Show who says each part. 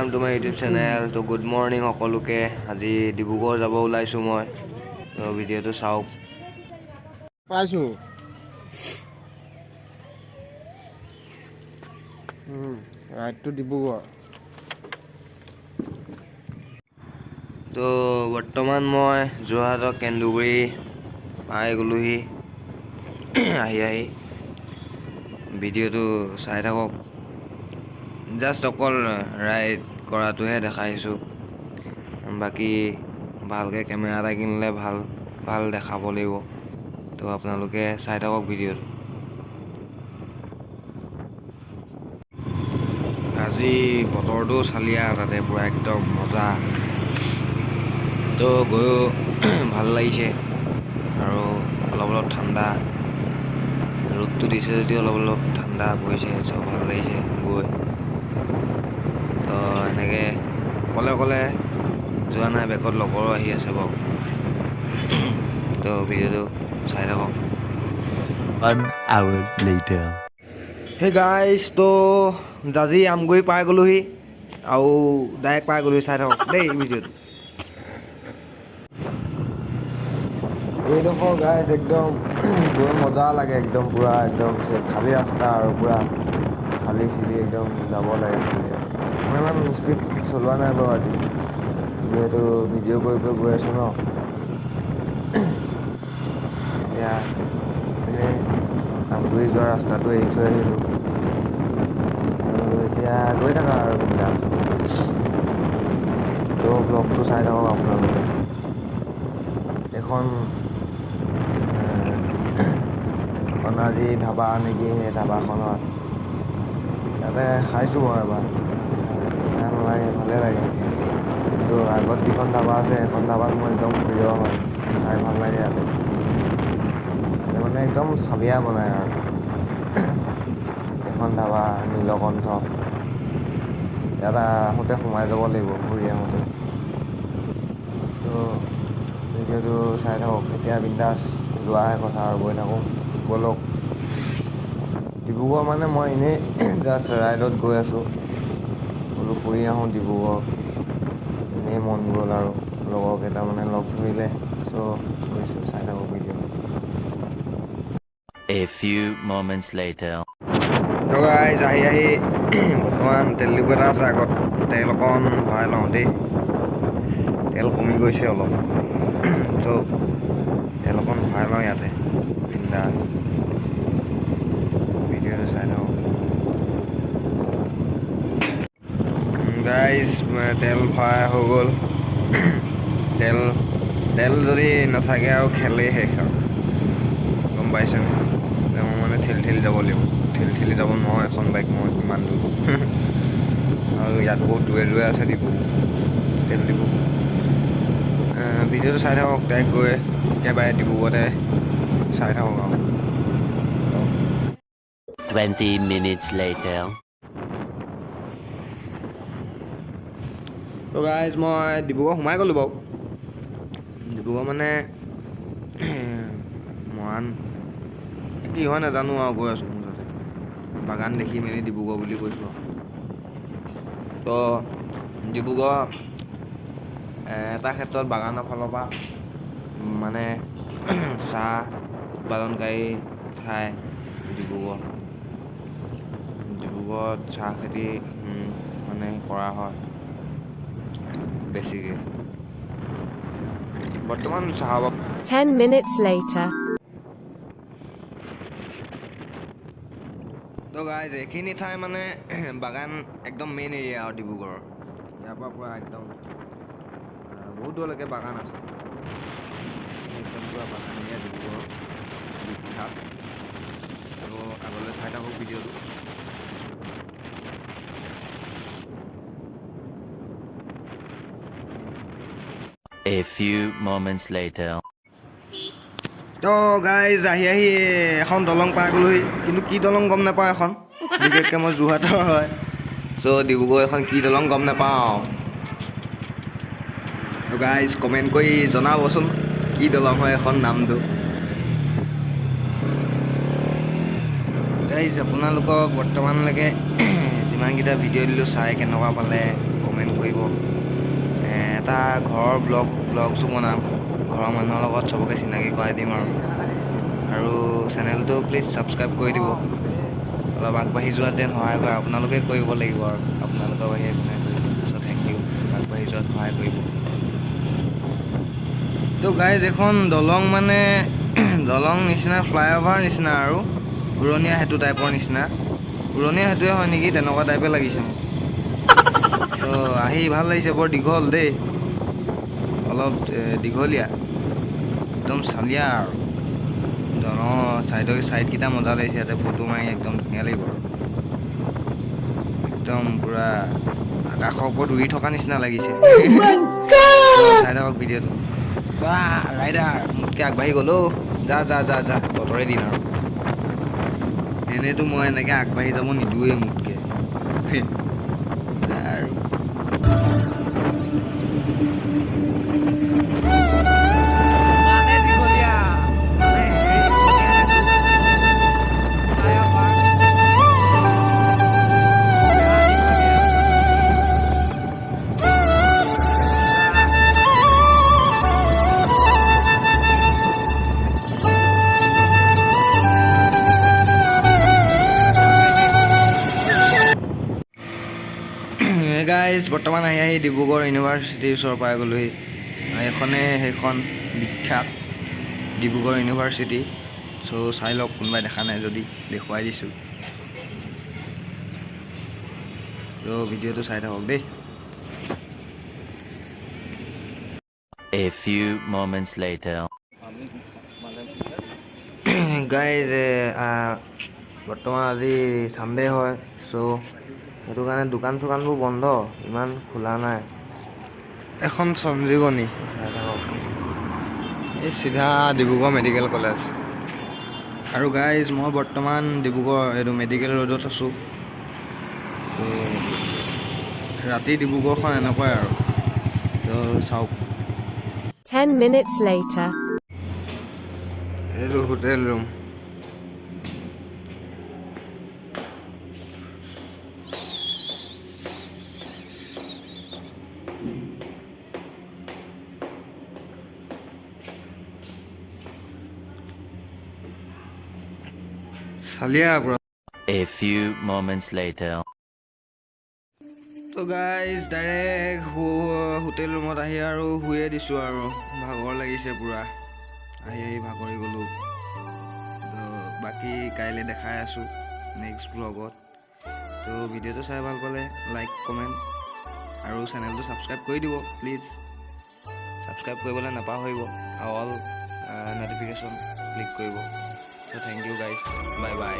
Speaker 1: Welcome to my YouTube channel. তো good morning সকলোকে। আজি ডিব্ৰুগড় যাব ওলাইছোঁ মই। তো ভিডিঅ'টো চাওক।
Speaker 2: পাইছোঁ ৰাইডটো ডিব্ৰুগড়।
Speaker 1: তো বৰ্তমান মই যোৰহাটৰ কেন্দুগুৰি পাই গ'লোহি। আহি ভিডিঅ'টো চাই থাকক। জাষ্ট অকল ৰাইড কৰাটোহে দেখাইছোঁ, বাকী ভালকৈ কেমেৰা এটা কিনিলে ভাল দেখাব লাগিব। তো আপোনালোকে চাই থাকক ভিডিঅ'টো। আজি বতৰটো চালিয়া, তাতে পূৰা একদম মজা। তো গৈও ভাল লাগিছে আৰু অলপ ঠাণ্ডা। ৰ'দটো দিছে যদিও অলপ ঠাণ্ডা পৰিছে, চ' ভাল লাগিছে গৈ। তো এনেকৈ অকলে যোৱা নাই, বেকত লগৰো আহি আছে বাৰু। তো ভিডিঅ'টো চাই থাকক।
Speaker 3: 1 hour later.
Speaker 1: হে গাইজ, তো জাজি আমগুৰি পাই গ'লোহি আৰু ডাইৰেক্ট পাই গ'লোহি। চাই থাকক দেই ভিডিঅ'টো। এইডোখৰ গাইজ একদম গৈ মজা লাগে, একদম পূৰা একদম খালী ৰাস্তা আৰু পূৰা খালী চিলি একদম যাব লাগে। মই ইমান স্পীড চলোৱা নাই বাৰু আজি, যিহেতু ভিডিঅ' কৰি গৈ আছোঁ ন। এতিয়া এনেই আমগুৰি যোৱা ৰাস্তাটো এৰি থৈ আহিলোঁ আৰু এতিয়া গৈ থাকা আৰু বিন্দাছ। তো ব্লগটো চাই থাকক আপোনালোকে। এখন অনাজি ধাবা নেকি, সেই ধাবাখনত তাতে খাইছোঁ মই এবাৰ। বেয়া নালাগে, ভালেই লাগে। কিন্তু আগত যিখন ধাবা আছে সেইখন ধাবাত মোৰ একদম প্ৰিয় হয়, খাই ভাল লাগে ইয়াতে। মানে একদম চালিয়া বনায় আৰু এখন ধাবা নীলকণ্ঠ। ইয়াত আহোঁতে সোমাই যাব লাগিব, ঘূৰি আহোঁতে। তো ভিডিঅ'টো চাই থাকক। এতিয়া বিন্দাছ যোৱাহে কথা আৰু গৈ থাকোঁ ব'লক। ডিব্ৰুগড় মানে মই এনেই জাষ্ট ৰাইডত গৈ আছোঁ, বোলো ফুৰি আহোঁ ডিব্ৰুগড়। এনেই মন গ'ল আৰু লগৰ কেইটামানে লগ ধৰিলে, চ' গৈছোঁ। চাই থাকক video'.
Speaker 3: A few moments later.
Speaker 1: তো গাইজ আহি বৰ্তমান তেল ডিপু এটা আছে আগত। তেল অকণ ভৰাই লওঁ দেই, তেল কমি গৈছে অলপ। তো তেল অকণ ভৰাই লওঁ ইয়াতে বিন্দাছ। ভিডিঅ'টো চাই থাকক গাইজ। তেল ভৰাই হৈ গ'ল। তেল যদি নাথাকে আৰু খেলেই শেষ আৰু, গম পাইছেনে? মই মানে ঠেলি যাব লাগিব, ঠেলি যাব নোৱাৰোঁ এখন বাইক মই ইমান দূৰ। আৰু ইয়াত বহুত দূৰে আছে ডিপু, তেল ডিপু। ভিডিঅ'টো চাই থাকক, ডাইৰেক্ট গৈ একেবাৰে ডিব্ৰুগড়তে চাই থাকক আৰু।
Speaker 3: 20 minutes later.
Speaker 1: তো গাইজ মই ডিব্ৰুগড় সোমাই গ'লোঁ বাৰু। ডিব্ৰুগড় মানে মৰাণ কি হয় নাজানো আৰু, গৈ আছোঁ মোৰ তাতে। বাগান দেখি মেলি ডিব্ৰুগড় বুলি কৈছোঁ আৰু। তো ডিব্ৰুগড় এটা ক্ষেত্ৰত বাগানৰ ফালৰ পৰা মানে চাহ উৎপাদনকাৰী ঠাই ডিব্ৰুগড়ত চাহ খেতি মানে কৰা হয় বেছিকৈ। বৰ্তমান চাহ
Speaker 4: 10 minutes later.
Speaker 1: তো গাইজ এইখিনি ঠাই মানে বাগান একদম মেইন এৰিয়া আৰু ডিব্ৰুগড়ৰ। ইয়াৰ পৰা পূৰা একদম বহুত দূৰলৈকে বাগান আছে। একদম পূৰা বাগান এৰিয়া ডিব্ৰুগড় বিখ্যাত। আৰু আগলৈ চাই থাকক ভিডিঅ'টো।
Speaker 3: A few moments later.
Speaker 1: তো গাইজ আহি এখন দলং পাই গ'লোহি, কিন্তু কি দলং গম নাপাওঁ এখন। বিশেষকৈ মই যোৰহাটৰ হয়, চ' ডিব্ৰুগড় এখন কি দলং গম নাপাওঁ। তো গাইজ কমেণ্ট কৰি জনাবচোন কি দলং হয় এখন, নামটো। গাইজ আপোনালোকক বৰ্তমানলৈকে যিমানকেইটা ভিডিঅ' দিলোঁ চাই কেনেকুৱা পালে কমেণ্ট
Speaker 5: কৰিব এটা ঘৰৰ ব্লগছো বনাম ঘৰৰ মানুহৰ লগত চবকে চিনাকি কৰাই দিম আৰু চেনেলটো প্লিজ ছাবস্ক্ৰাইব কৰি দিব অলপ আগবাঢ়ি যোৱাত যেন সহায় কৰে আপোনালোকে কৰিব লাগিব আৰু আপোনালোকৰ বাহিৰে কোনে কৰিব চ' থেংক ইউ আগবাঢ়ি যোৱাত সহায় কৰিব তো গাইজ এখন দলং মানে দলং নিচিনা ফ্লাইঅভাৰ নিচিনা আৰু উৰণীয়া সেতু টাইপৰ নিচিনা উৰণীয়া সেতুৱে হয় নেকি তেনেকুৱা টাইপে লাগিছে মোক তো আহি ভাল লাগিছে বৰ দীঘল দেই অলপ দীঘলীয়া একদম চালিয়া আৰু দলঙৰ ছাইডকেইটা মজা লাগিছে ইয়াতে ফটো মাৰি একদম ধুনীয়া লাগিব একদম পূৰা আকাশৰ ওপৰত উৰি থকা নিচিনা লাগিছে চাই থাকক ভিডিঅ'টো বা ৰাইডাৰ মোতকৈ আগবাঢ়ি গ'লো যা বতৰে দিন আৰু এনেইতো মই এনেকৈ আগবাঢ়ি যাব নিদিওঁৱেই মোতকৈ আৰু গাইজ বৰ্তমান আহি ডিব্ৰুগড় ইউনিভাৰ্চিটিৰ ওচৰৰ পাই গ'লোহি সেইখন বিখ্যাত ডিব্ৰুগড় ইউনিভাৰ্চিটি চ' চাই লওক কোনোবাই দেখা নাই যদি দেখুৱাই দিছোঁ তো ভিডিঅ'টো চাই থাকক দেই
Speaker 3: A few moments later.
Speaker 5: Guys বৰ্তমান আজি ছানডে হয় চ' সেইটো কাৰণে দোকান চোকানবোৰ বন্ধ ইমান খোলা নাই এখন সঞ্জীৱনী এই চিধা ডিব্ৰুগড় মেডিকেল কলেজ আৰু গাইজ মই বৰ্তমান ডিব্ৰুগড় এইটো মেডিকেল ৰোডত আছোঁ ৰাতি ডিব্ৰুগড়খন এনেকুৱাই আৰু তো চাওক
Speaker 4: 10 minutes later.
Speaker 5: এইটো হোটেল ৰুম চালিয়া পুৰা
Speaker 3: A few moments later.
Speaker 5: তো গাইজ ডাইৰেক্ট হোটেল ৰুমত আহি আৰু শুয়ে দিছোঁ আৰু ভাগৰ লাগিছে পূৰা আহি ভাগৰি গ'লোঁ তো বাকী কাইলৈ দেখাই আছোঁ নেক্সট ব্লগত তো ভিডিঅ'টো চাই ভাল পালে লাইক কমেণ্ট আৰু চেনেলটো ছাবস্ক্ৰাইব কৰি দিব প্লিজ ছাবস্ক্ৰাইব কৰিবলৈ নাপাহৰিব আৰু অল ন'টিফিকেশ্যন ক্লিক কৰিব so' thank you guys bye by